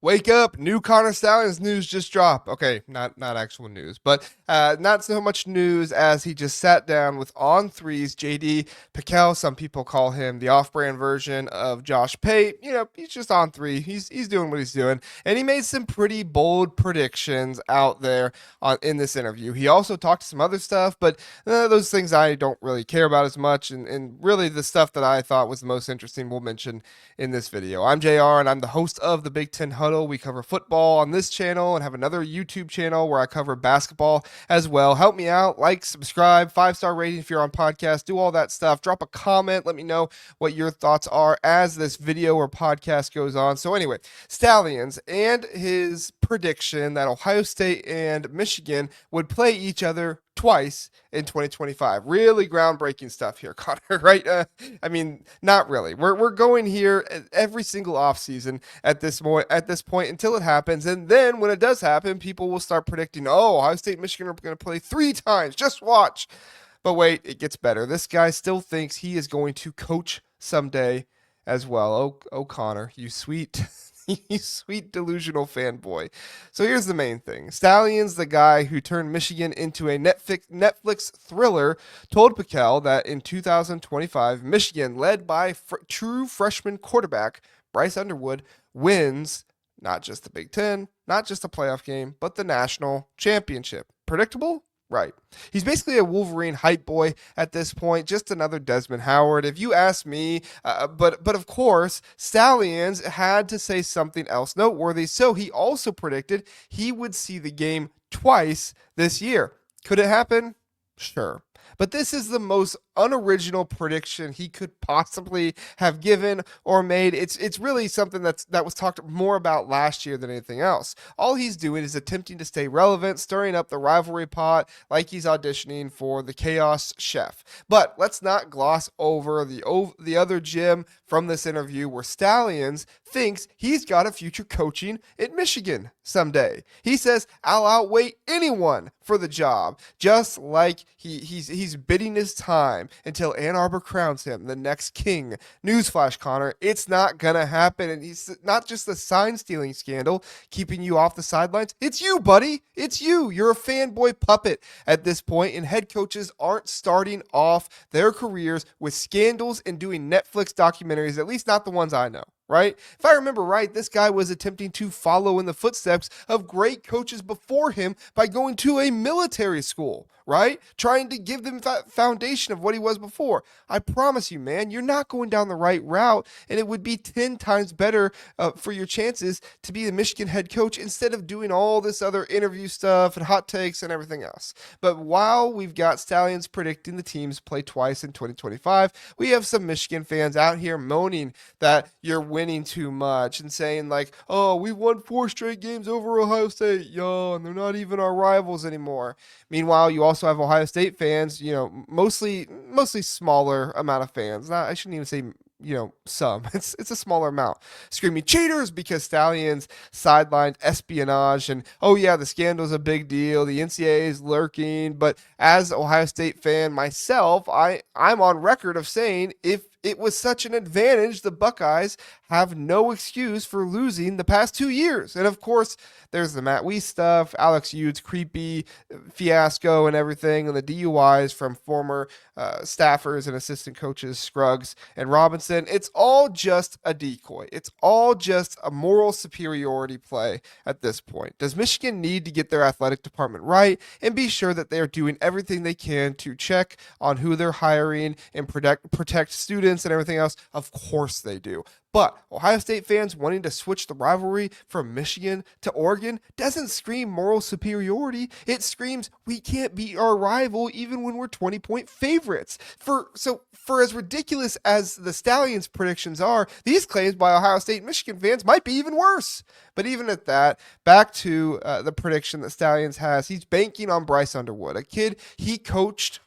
Wake up, new Connor Stalions news just dropped. Okay, not actual news, but not so much news as he just sat down with On Three's JD PicKell. Some people call him the off-brand version of Josh Pate. You know, he's just On Three. He's doing what he's doing, and he made some pretty bold predictions out there in this interview. He also talked some other stuff, but those things I don't really care about as much, and really the stuff that I thought was the most interesting we'll mention in this video. I'm JR, and I'm the host of the Big Ten Huddle. We cover football on this channel and have another YouTube channel where I cover basketball as well. Help me out, like, subscribe, 5-star rating if you're on podcast, do all that stuff. Drop a comment, let me know what your thoughts are as this video or podcast goes on. So anyway, Stalions and his prediction that Ohio State and Michigan would play each other twice in 2025. Really groundbreaking stuff here, Connor, right? I mean, not really. We're going here every single offseason at this point until it happens. And then when it does happen, people will start predicting, oh, Ohio State and Michigan are going to play 3 times. Just watch. But wait, it gets better. This guy still thinks he is going to coach someday as well. Oh, Connor, you sweet you sweet delusional fanboy. So here's the main thing. Stalions, the guy who turned Michigan into a Netflix thriller, told PicKell that in 2025, Michigan, led by true freshman quarterback Bryce Underwood, wins not just the Big Ten, not just a playoff game, but the national championship. Predictable? Right. He's basically a Wolverine hype boy at this point, just another Desmond Howard, if you ask me. But of course, Stalions had to say something else noteworthy, so he also predicted he would see the game twice this year. Could it happen? Sure. But this is the most unoriginal prediction he could possibly have given or made. It's really something that was talked more about last year than anything else. All he's doing is attempting to stay relevant, stirring up the rivalry pot like he's auditioning for the Chaos Chef. But let's not gloss over the other gem from this interview where Stalions thinks he's got a future coaching at Michigan someday. He says, I'll outweigh anyone for the job, just like he's bidding his time until Ann Arbor crowns him the next king. Newsflash, Connor, it's not gonna happen. And he's not just the sign stealing scandal keeping you off the sidelines. It's you, buddy. It's you. You're a fanboy puppet at this point, and head coaches aren't starting off their careers with scandals and doing Netflix documentaries, at least not the ones I know. Right? If I remember right, this guy was attempting to follow in the footsteps of great coaches before him by going to a military school, right? Trying to give them that foundation of what he was before. I promise you, man, you're not going down the right route, and it would be 10 times better for your chances to be the Michigan head coach instead of doing all this other interview stuff and hot takes and everything else. But while we've got Stalions predicting the teams play twice in 2025, we have some Michigan fans out here moaning that you're winning too much and saying like, oh, we won 4 straight games over Ohio State, yo, and they're not even our rivals anymore. Meanwhile, you also have Ohio State fans, you know, mostly smaller amount of fans. I shouldn't even say, you know, some. It's a smaller amount screaming cheaters because Stalions sidelined espionage and, oh yeah, the scandal's a big deal. The NCAA is lurking. But as Ohio State fan myself, I'm on record of saying if it was such an advantage, the Buckeyes have no excuse for losing the past 2 years. And of course, there's the Matt Weiss stuff, Alex Yood's creepy fiasco and everything, and the DUIs from former staffers and assistant coaches Scruggs and Robinson. It's all just a decoy. It's all just a moral superiority play at this point. Does Michigan need to get their athletic department right and be sure that they are doing everything they can to check on who they're hiring and protect students and everything else? Of course they do. But Ohio State fans wanting to switch the rivalry from Michigan to Oregon doesn't scream moral superiority. It screams we can't beat our rival even when we're 20-point favorites. For as ridiculous as the Stalions predictions are, these claims by Ohio State and Michigan fans might be even worse. But even at that, back to the prediction that Stalions has, he's banking on Bryce Underwood, a kid he coached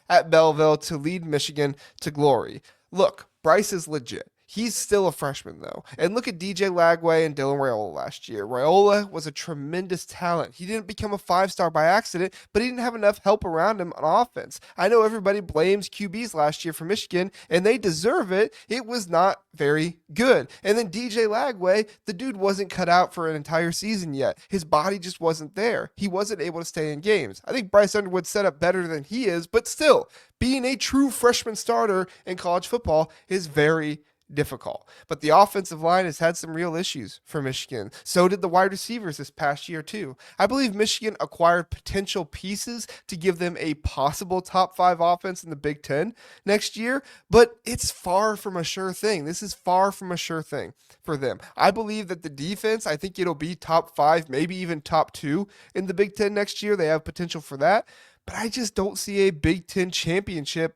at Belleville to lead Michigan to glory. Look, Bryce is legit. He's still a freshman, though. And look at DJ Lagway and Dylan Raiola last year. Raiola was a tremendous talent. He didn't become a 5-star by accident, but he didn't have enough help around him on offense. I know everybody blames QBs last year for Michigan, and they deserve it. It was not very good. And then DJ Lagway, the dude wasn't cut out for an entire season yet. His body just wasn't there. He wasn't able to stay in games. I think Bryce Underwood's set up better than he is, but still, being a true freshman starter in college football is very difficult. But the offensive line has had some real issues for Michigan. So did the wide receivers this past year too. I believe Michigan acquired potential pieces to give them a possible top 5 offense in the Big Ten next year, but it's far from a sure thing. This is far from a sure thing for them. I believe that the defense, I think it'll be top 5, maybe even top 2 in the Big Ten next year. They have potential for that, but I just don't see a Big Ten championship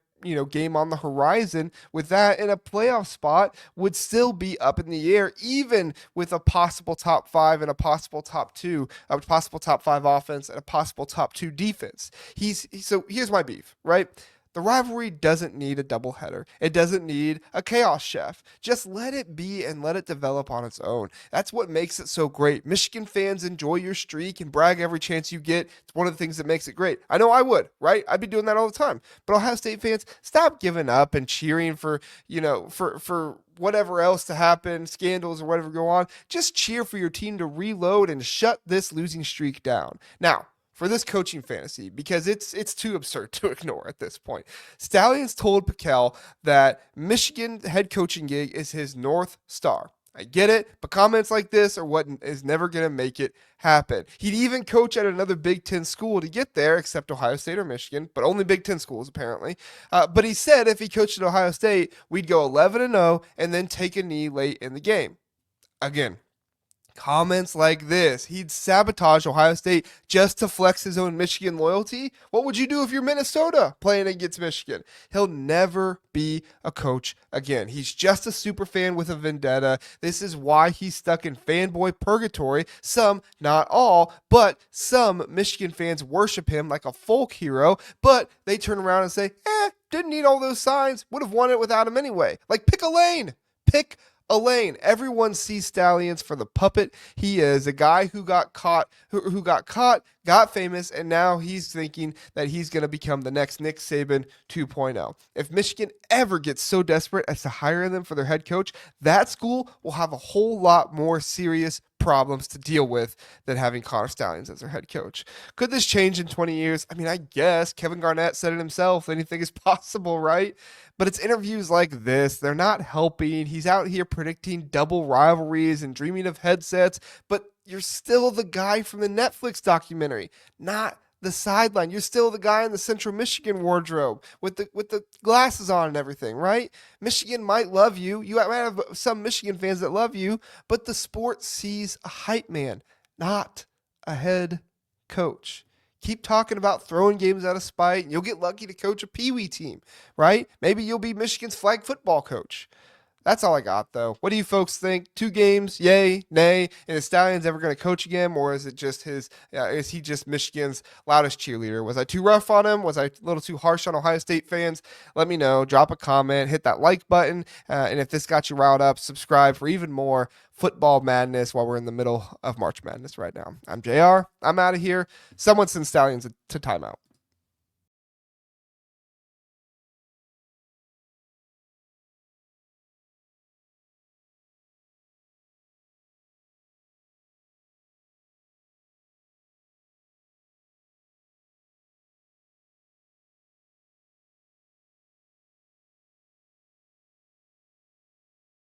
game on the horizon with that, and a playoff spot would still be up in the air, even with a possible top 5 and a possible top 2, a possible top 5 offense and a possible top 2 defense. So here's my beef, right? The rivalry doesn't need a doubleheader. It doesn't need a chaos chef. Just let it be and let it develop on its own. That's what makes it so great. Michigan fans enjoy your streak and brag every chance you get. It's one of the things that makes it great. I know I would, right? I'd be doing that all the time. But Ohio State fans, stop giving up and cheering for whatever else to happen, scandals or whatever go on. Just cheer for your team to reload and shut this losing streak down. Now, for this coaching fantasy, because it's too absurd to ignore at this point. Stalions told PicKell that Michigan head coaching gig is his North Star. I get it, but comments like this are what is never going to make it happen. He'd even coach at another Big Ten school to get there, except Ohio State or Michigan, but only Big Ten schools apparently. But he said if he coached at Ohio State, we'd go 11-0 and then take a knee late in the game. Again, comments like this. He'd sabotage Ohio State just to flex his own Michigan loyalty. What would you do if you're Minnesota playing against Michigan? He'll never be a coach again. He's just a super fan with a vendetta. This is why he's stuck in fanboy purgatory. Some, not all, but some Michigan fans worship him like a folk hero, but they turn around and say, didn't need all those signs. Would have won it without him anyway. Like, pick a lane. Pick a lane. Everyone sees Stalions for the puppet he is, a guy who got caught, who got famous, and now he's thinking that he's going to become the next Nick Saban 2.0. If Michigan ever gets so desperate as to hire them for their head coach, that school will have a whole lot more serious problems to deal with than having Connor Stalions as their head coach. Could this change in 20 years? I mean, I guess Kevin Garnett said it himself. Anything is possible, right? But it's interviews like this. They're not helping. He's out here predicting double rivalries and dreaming of headsets, but you're still the guy from the Netflix documentary, not the sideline. You're still the guy in the Central Michigan wardrobe with the glasses on and everything, right? Michigan might love you. You might have some Michigan fans that love you, but the sport sees a hype man, not a head coach. Keep talking about throwing games out of spite, and you'll get lucky to coach a Pee-wee team, right? Maybe you'll be Michigan's flag football coach. That's all I got, though. What do you folks think? 2 games, yay, nay? And is Stalions ever going to coach again, or is it just is he just Michigan's loudest cheerleader? Was I too rough on him? Was I a little too harsh on Ohio State fans? Let me know. Drop a comment. Hit that like button. And if this got you riled up, subscribe for even more football madness while we're in the middle of March Madness right now. I'm JR. I'm out of here. Someone send Stalions to timeout.